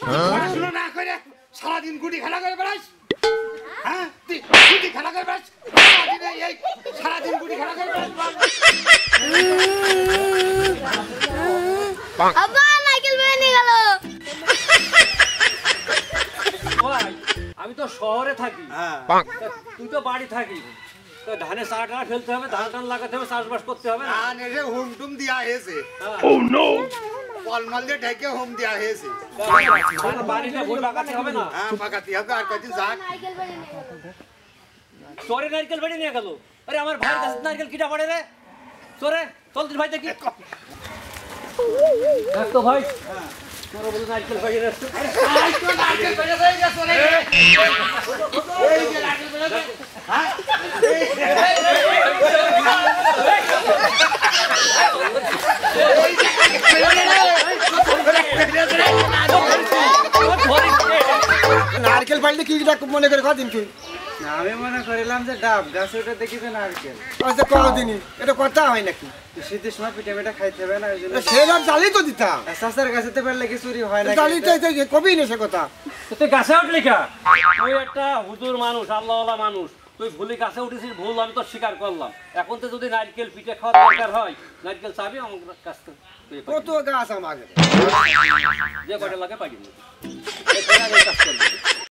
পড়াশোনা না করে সারাদিন গুটি খেলা করে বেড়াস হ্যাঁ গুটি খেলা করে বেড়াস সারাদিন গুটি খেলা করে বেড়াস আব্বা নারকেল পেড়ে নিয়ে গেল। আমি তো শহরে থাকি, তুই তো বাড়ি থাকি, তো ধানে সার টানা ফেলতে হবে, ধান টান লাগাতে হবে, চাষবাস করতে হবে না। ধান এসে হুম টুম দেওয়া হয়েছে, কলমাল দিয়ে ঢেকে হোম দেওয়া হয়েছে, বাড়িটা ভুল লাগাতে হবে না। হ্যাঁ পাকাতে হবে আর কদিন যাক। নারকেল পেড়ে নিয়ে গেল। চরে নারকেল বাড়ি নিয়ে গেল। আরে আমার ভাইয়ের কাছে নারকেল কিটা পড়ে রে, চরে চল তুই ভাই দেখি তো ভাই তোরা বলে নারকেল বাড়ি রাখছো। নারকেল পেড়ে হয়ে গেছে রে এই যে নারকেল পেড়ে হ্যাঁ নারকেল পাইলে কি মনে করে কদিন কি আমি মনে করিলাম যে ডাব গাছ ওটা দেখি যে নারকেল আচ্ছা কোনদিনই এটা কথা হয় নাকি শীতের সময় পিঠা পিঠা খাইতে হবে না ওই জন্য সেরকম জালি তো দিতাম চাষার গাছে তো পারলে কি চুরি হয় না জালি তো কবি না সে কথা তুই গাছে উঠলি কা? তুই একটা হুজুর মানুষ, আল্লাহওয়ালা মানুষ, তুই ভুলি গাছে উঠেছিস, ভুল আমি তো স্বীকার করলাম। এখন তো যদি নারকেল পিঠে খাওয়ার দরকার হয়, নারকেল চাবি আমার কাছ থেকে কত গাছ আমাকে যে কটা লাগে পাইনি।